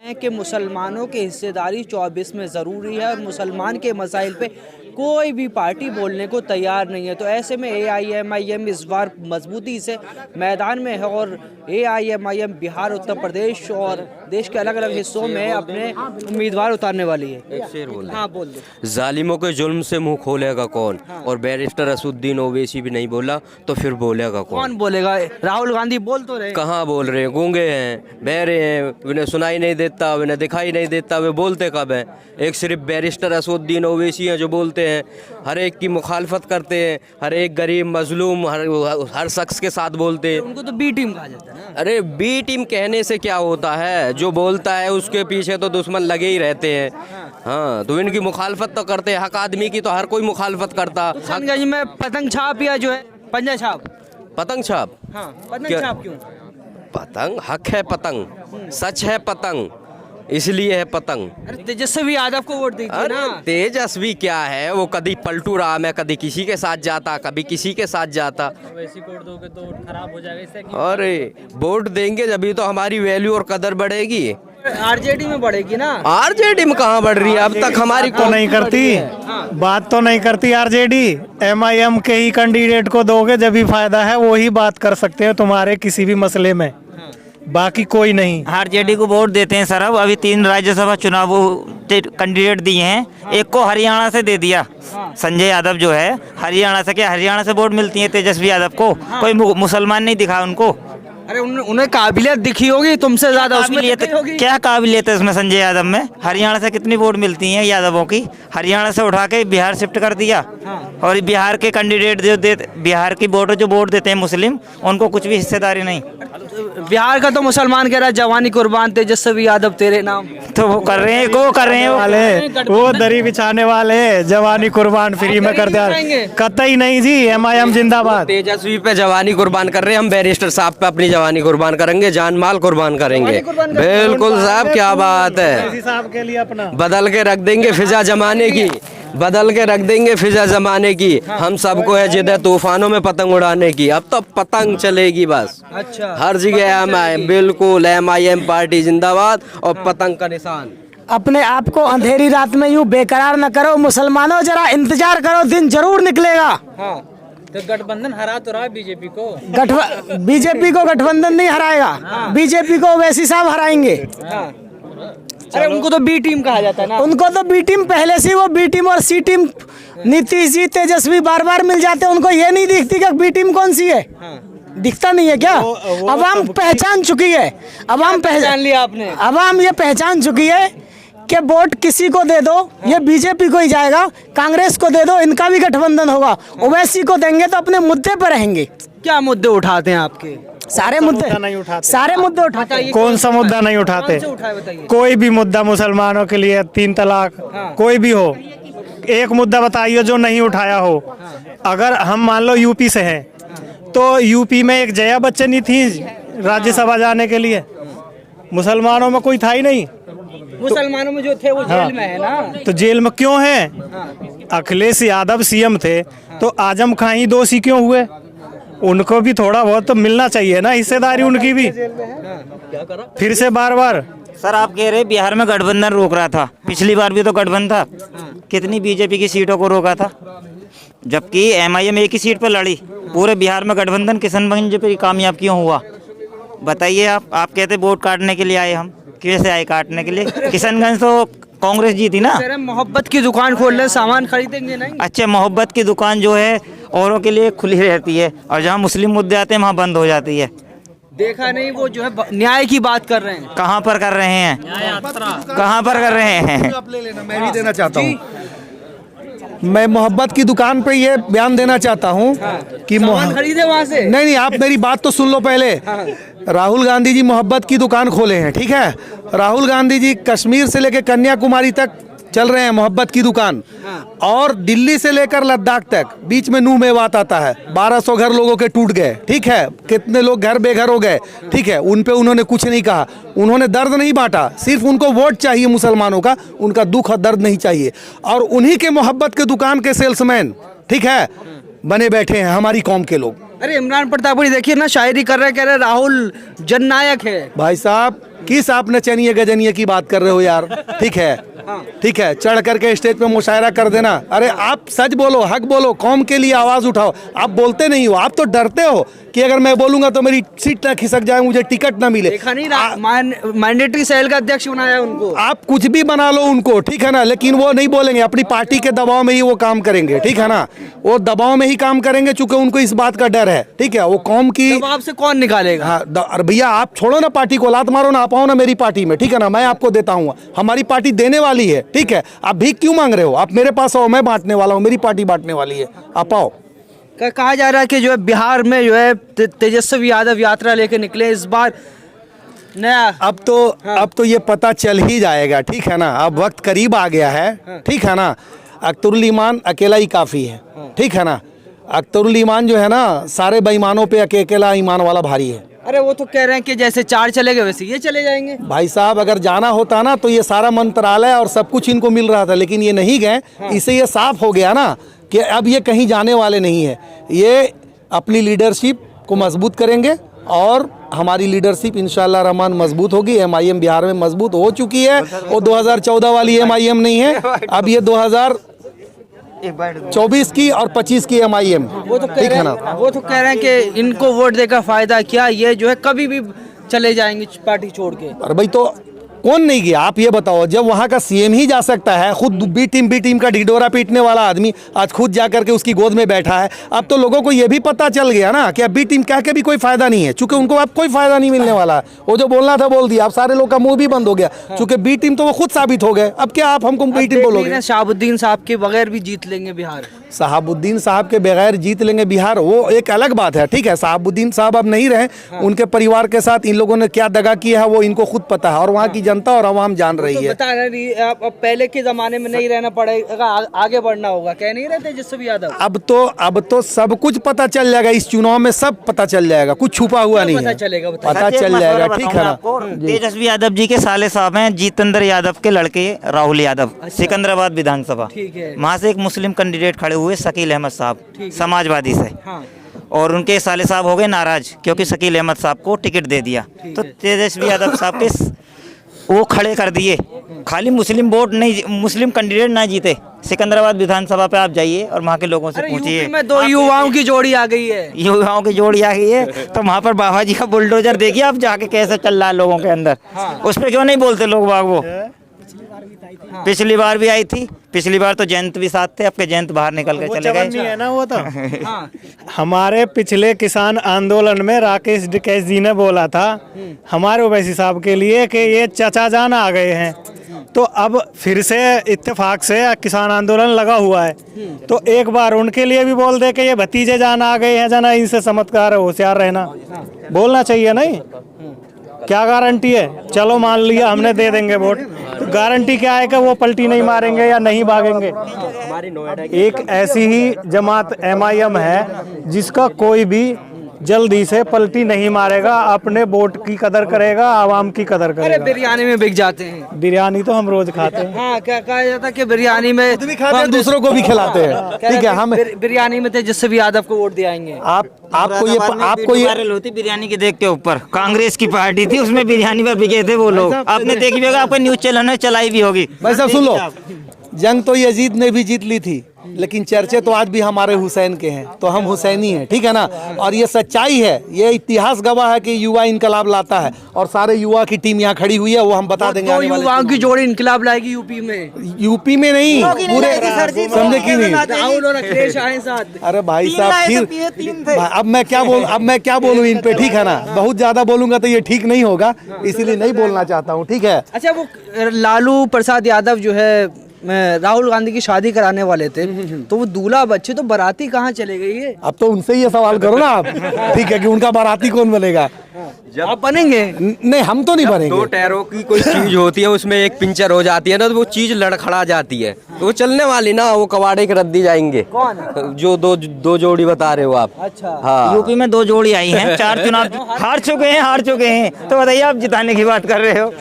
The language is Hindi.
है कि मुसलमानों की हिस्सेदारी 24 में ज़रूरी है और मुसलमान के मसाइल पे कोई भी पार्टी बोलने को तैयार नहीं है। तो ऐसे में AIMIM इस बार मजबूती से मैदान में है और AIMIM बिहार, उत्तर प्रदेश और देश के अलग अलग हिस्सों में अपने उम्मीदवार उतारने वाली है। एक शेर बोल हाँ बोल दो। जालिमों के जुल्म से मुंह खोलेगा कौन? और बैरिस्टर असुद्दीन ओवैसी भी नहीं बोला तो फिर बोलेगा कौन? कौन बोलेगा? राहुल गांधी बोल तो रहे। कहाँ बोल रहे हैं? गूंगे हैं, बहरे हैं, उन्हें सुनाई नहीं देता, उन्हें दिखाई नहीं देता, वे बोलते कब हैं? एक सिर्फ बैरिस्टर असुद्दीन ओवैसी हैं जो बोलते हैं, हर एक की मुखालफत करते हैं, हर एक गरीब मजलूम हर शख्स के साथ बोलते हैं। उनको तो बी टीम कहा जाता है ना। अरे बी टीम कहने से क्या होता है? जो बोलता है उसके पीछे तो दुश्मन लगे ही रहते हैं। हाँ, तो इनकी मुखालफत तो करते हैं। हक आदमी की तो हर कोई मुखालफत करता। किशनगंज में पतंग छाप या जो है पंजा छाप। पतंग छाप? हाँ, पतंग क्या? छाप क्यों? पतंग हक है, पतंग सच है, पतंग इसलिए है पतंग। अरे तेजस्वी यादव को वोट दीजिए अरे ना। तेजस्वी क्या है? वो कभी पलटू राम है, कभी किसी के साथ जाता, कभी किसी के साथ जाता। वैसी वोट दोगे तो वोट खराब हो जाएगा। इससे अरे वोट देंगे जब तो हमारी वैल्यू और कदर बढ़ेगी। RJD में बढ़ेगी ना। RJD में कहाँ बढ़ रही है? अब तक हमारी तो नहीं करती, बात तो नहीं करती RJD। MIM के ही कैंडिडेट को दोगे जब भी फायदा है, वो ही बात कर सकते हैं तुम्हारे किसी भी मसले में, बाकी कोई नहीं। RJD को वोट देते हैं सर। अब अभी 3 राज्यसभा चुनाव कैंडिडेट दिए हैं, एक को हरियाणा से दे दिया। संजय यादव जो है हरियाणा से, क्या हरियाणा से वोट मिलती है तेजस्वी यादव को? कोई मुसलमान नहीं दिखा उनको। अरे उन्हें काबिलियत दिखी होगी तुमसे ज्यादा, उसमें दिखी होगी। क्या काबिलियत है उसमें संजय यादव में? हरियाणा से कितनी वोट मिलती है यादवों की? हरियाणा से उठा के बिहार शिफ्ट कर दिया। और बिहार के कैंडिडेट जो बिहार की वोटर जो वोट देते हैं मुस्लिम, उनको कुछ भी हिस्सेदारी नहीं। बिहार का तो मुसलमान कह रहा है जवानी कुर्बान तेजस्वी यादव तेरे नाम। तो वो कर रहे हैं, वो दरी बिछाने वाले जवानी कुर्बान फ्री में कर दिया। कतई नहीं जी, MIM जिंदाबाद। तेजस्वी पे जवानी कुर्बान कर रहे हैं, हम बैरिस्टर साहब पे अपनी जवानी कुर्बान करेंगे, जान माल कुर्बान करेंगे। बिल्कुल साहब, क्या बात है। साहब के लिए अपना बदल के रख देंगे फिजा जमाने की, बदल के रख देंगे फिजा जमाने की। हम सबको है जिद तूफानों में पतंग उड़ाने की। अब तो पतंग चलेगी बस। अच्छा, हर जगह MIM, बिल्कुल MIM पार्टी जिंदाबाद और पतंग का निशान। अपने आप को अंधेरी रात में यूं बेकरार न करो मुसलमानों, जरा इंतजार करो, दिन जरूर निकलेगा। हाँ। तो गठबंधन हरा तो रहा है बीजेपी को। बीजेपी को गठबंधन नहीं हराएगा, बीजेपी को वैसी साहब हराएंगे। हाँ। अरे उनको तो बी टीम कहा जाता है ना। उनको तो बी टीम पहले से, वो बी टीम और सी टीम नीतीश जी तेजस्वी बार बार मिल जाते हैं, उनको ये नहीं दिखती कि बी टीम कौन सी है। दिखता नहीं है क्या? अवाम पहचान चुकी है, अवाम पहचान लिया आपने। अवाम ये पहचान चुकी है कि वोट किसी को दे दो ये बीजेपी को ही जाएगा, कांग्रेस को दे दो इनका भी गठबंधन होगा, ओवैसी को देंगे तो अपने मुद्दे पर रहेंगे। क्या मुद्दे उठाते हैं आपके? सारे मुद्दे नहीं उठाते। सारे मुद्दे उठाते हैं। कौन सा मुद्दा नहीं उठाते? कोई भी मुद्दा मुसलमानों के लिए, 3 तलाक, कोई भी हो, एक मुद्दा बताइए जो नहीं उठाया हो। अगर हम मान लो यूपी से हैं तो यूपी में एक जया बच्चन ही थी राज्यसभा जाने के लिए, मुसलमानों में कोई था ही नहीं। मुसलमानों में जो थे वो जेल में है ना। तो जेल में क्यों है? अखिलेश यादव CM थे तो आजम खां ही दोषी क्यों हुए? उनको भी थोड़ा बहुत तो मिलना चाहिए ना, हिस्सेदारी उनकी भी। फिर से बार बार सर आप कह रहे बिहार में गठबंधन रोक रहा था, पिछली बार भी तो गठबंधन था। कितनी बीजेपी की सीटों को रोका था, जबकि MIM एक ही सीट पर लड़ी। पूरे बिहार में गठबंधन किशनगंज पे कामयाब क्यों हुआ बताइए आप कहते वोट काटने के लिए आए, हम कैसे आए काटने के लिए? किशनगंज तो कांग्रेस जीती ना। मोहब्बत की दुकान खोल ले, सामान खरीदेंगे नहीं। अच्छा, मोहब्बत की दुकान जो है औरों के लिए खुली रहती है और जहाँ मुस्लिम मुद्दे आते हैं वहाँ बंद हो जाती है। देखा नहीं, वो जो है न्याय की बात कर रहे हैं। कहाँ पर कर रहे हैं? कहाँ पर कर रहे हैं? मैं भी देना चाहता हूँ। मैं मोहब्बत की दुकान पे ये बयान देना चाहता हूँ कि खरीदे वहाँ से। नहीं, आप मेरी बात तो सुन लो पहले। राहुल गांधी जी मोहब्बत की दुकान खोले हैं, ठीक है। राहुल गांधी जी कश्मीर से लेकर कन्याकुमारी तक चल रहे हैं मोहब्बत की दुकान, और दिल्ली से लेकर लद्दाख तक बीच में नूह मेवात आता है। 1200 घर लोगों के टूट गए, ठीक है। कितने लोग घर बेघर हो गए, ठीक है। उन पे उन्होंने कुछ नहीं कहा, उन्होंने दर्द नहीं बांटा। सिर्फ उनको वोट चाहिए मुसलमानों का, उनका दुख और दर्द नहीं चाहिए। और उन्हीं के मोहब्बत के दुकान के सेल्समैन, ठीक है, बने बैठे हैं हमारी कौम के लोग। अरे इमरान प्रतापपुरी देखिए ना, शायरी कर रहे, कह रहे राहुल जननायक है। भाई साहब किस आप नचनिए गजनिए की बात कर रहे हो यार? ठीक है, ठीक है, चढ़ करके स्टेज पे मुशायरा कर देना। अरे आप सच बोलो, हक बोलो, कौम के लिए आवाज उठाओ। आप बोलते नहीं हो, आप तो डरते हो कि अगर मैं बोलूंगा तो मेरी सीट ना खिसक जाए, मुझे टिकट ना मिले। देखा नहीं, मैंडेटरी सेल का अध्यक्ष बनाया उनको। आप कुछ भी बना लो उनको, ठीक है ना, लेकिन वो नहीं बोलेंगे, अपनी पार्टी के दबाव में ही वो काम करेंगे, ठीक है ना, वो दबाव में ही काम करेंगे, चूंकि उनको इस बात का डर है, ठीक है। वो कौम की दबाव से कौन निकालेगा? हाँ, अरे भैया आप छोड़ो ना पार्टी को, लात मारो ना, आप आओ ना मेरी पार्टी में, ठीक है ना, मैं आपको देता हूँ, हमारी पार्टी देने वाली है, ठीक है। आप भीख क्यों मांग रहे हो? आप मेरे पास आओ, मैं बांटने वाला हूँ, मेरी पार्टी बांटने वाली है, आप आओ। कहा जा रहा है कि जो है बिहार में जो है तेजस्वी यादव यात्रा लेके निकले इस बार नया। अब तो ये पता चल ही जाएगा, ठीक है ना, अब वक्त करीब आ गया है, ठीक है ना। अख्तरुल ईमान अकेला ही काफ़ी है, ठीक है ना। अख्तरुल ईमान जो है ना, सारे बेईमानों पे अकेला ईमान वाला भारी है। अरे वो तो कह रहे हैं कि जैसे 4 चले गए वैसे ये चले जाएंगे। भाई साहब अगर जाना होता ना तो ये सारा मंत्रालय और सब कुछ इनको मिल रहा था, लेकिन ये नहीं गए। इससे ये साफ हो गया ना कि अब ये कहीं जाने वाले नहीं है। ये अपनी लीडरशिप को मजबूत करेंगे और हमारी लीडरशिप इंशाल्लाह रहमान मजबूत होगी। MIM बिहार में मजबूत हो चुकी है। वो 2014 वाली MIM नहीं है, अब ये 2024 की और 25 की MIM, वो तो ठीक है ना। वो तो कह रहे हैं कि इनको वोट देकर फायदा क्या, ये जो है कभी भी चले जाएंगे पार्टी छोड़ के। अरे भाई तो कौन नहीं गया? आप ये बताओ, जब वहाँ का CM ही जा सकता है, खुद बी टीम का ढिढोरा पीटने वाला आदमी आज खुद जा करके उसकी गोद में बैठा है। अब तो लोगों को ये भी पता चल गया ना कि अब बी टीम कह के भी कोई फायदा नहीं है, चूंकि उनको अब कोई फायदा नहीं मिलने वाला है। वो जो बोलना था बोल दिया, अब सारे लोग का मुंह भी बंद हो गया, चूंकि बी टीम तो वो खुद साबित हो गए। अब क्या आप हमको बी टीम बोलोगे? शहाबुद्दीन साहब के बगैर भी जीत लेंगे बिहार। शहाबुद्दीन साहब के बगैर जीत लेंगे बिहार, वो एक अलग बात है, ठीक है। शहाबुद्दीन साहब अब नहीं रहे, उनके परिवार के साथ इन लोगों ने क्या दगा किया है वो इनको खुद पता है, और वहाँ की जनता और आवाम जान रही है। बता रही अब पहले के जमाने में नहीं रहना पड़ेगा, आगे बढ़ना होगा, कह नहीं रहे तेजस्वी यादव? अब तो सब कुछ पता चल जाएगा, इस चुनाव में सब पता चल जाएगा, कुछ छुपा हुआ नहीं पता है, चलेगा, पता चल जाएगा, ठीक है ना। तेजस्वी यादव जी के साले साहब हैं जितेंद्र यादव के लड़के राहुल यादव, सिकंदराबाद विधानसभा, ठीक है। वहाँ से एक मुस्लिम कैंडिडेट खड़े हुए शकील अहमद साहब समाजवादी से, और उनके साले साहब हो गए नाराज क्योंकि शकील अहमद साहब को टिकट दे दिया, तो तेजस्वी यादव साहब के वो खड़े कर दिए। खाली मुस्लिम वोट नहीं, मुस्लिम कैंडिडेट ना जीते। सिकंदराबाद विधानसभा पे आप जाइए और वहाँ के लोगों से पूछिए। यूपी में 2 युवाओं की जोड़ी आ गई है, युवाओं की जोड़ी आ गई है, तो वहाँ पर बाबा जी का बुलडोजर देखिए आप जाके कैसे चल रहा है लोगों के अंदर। उस पर क्यों नहीं बोलते लोग बाग? वो पिछली बार भी आई थी, पिछली बार तो जयंत भी साथ थे, अब के जयंत बाहर निकल के चले गए है ना। वो तो हमारे पिछले किसान आंदोलन में राकेश डिकेश जी ने बोला था हमारे ओवैसी साहब के लिए कि ये चाचा जान आ गए हैं, तो अब फिर से इत्तेफाक से किसान आंदोलन लगा हुआ है, तो एक बार उनके लिए भी बोल दे कि ये भतीजे जान आ गए हैं, जाना इनसे चमत्कार है, होशियार रहना, बोलना चाहिए नहीं। क्या गारंटी है? चलो मान लिया हमने दे देंगे वोट, तो गारंटी क्या है कि वो पलटी नहीं मारेंगे या नहीं भागेंगे? एक ऐसी ही जमात MIM है जिसका कोई भी जल्दी से पलटी नहीं मारेगा, अपने वोट की कदर करेगा, आवाम की कदर अरे करेगा। बिरयानी में बिक जाते हैं। बिरयानी तो हम रोज खाते हैं। हाँ, क्या कहा जाता है कि बिरयानी में भी खाते हैं, दूसरों को भी खिलाते हैं, ठीक है। हम बिरयानी में तेजस्वी यादव को वोट दिलाएंगे। आपको ये होती बिरयानी के देख के ऊपर, कांग्रेस की पार्टी थी उसमें बिरयानी पर बिके थे वो लोग, आपने देखी भी होगा, आपका न्यूज चैनल में चलाई भी होगी। भाई साहब सुन लो, जंग तो यजीद ने भी जीत ली थी, लेकिन चर्चे तो आज भी हमारे हुसैन के हैं, तो हम हुसैनी हैं, ठीक है ना। और ये सच्चाई है, ये इतिहास गवाह है कि युवा इनकलाब लाता है, और सारे युवा की टीम यहाँ खड़ी हुई है, वो हम बता देंगे। आने वाले युवाओं की जोड़ी इनकलाब लाएगी यूपी में। यूपी में नहीं, पूरे समझे कि नहीं। राहुल और अखिलेश आए साथ। अरे भाई साहब फिर अब मैं क्या बोलूँ इन पे, ठीक है ना। बहुत ज्यादा बोलूंगा तो ये ठीक नहीं होगा, इसीलिए नहीं बोलना चाहता हूँ, ठीक है। अच्छा, वो लालू प्रसाद यादव जो है राहुल गांधी की शादी कराने वाले थे, तो वो दूल्हा बच्चे तो बाराती कहाँ चले गई है? अब तो उनसे ये सवाल करो ना आप, ठीक है, कि उनका बाराती कौन बनेगा? आप बनेंगे? नहीं, हम तो नहीं बनेंगे। 2 टायरों की कोई चीज होती है, उसमें एक पंचर हो जाती है ना, तो वो चीज लड़खड़ा जाती है, तो वो चलने वाली ना, वो कबाड़े के रद्दी जाएंगे। कौन? जो दो जोड़ी बता रहे हो आप। अच्छा, हाँ, यूपी में 2 जोड़ी आई हैं, 4 चुनाव हार चुके हैं, तो बताइए आप जिताने की बात कर रहे हो।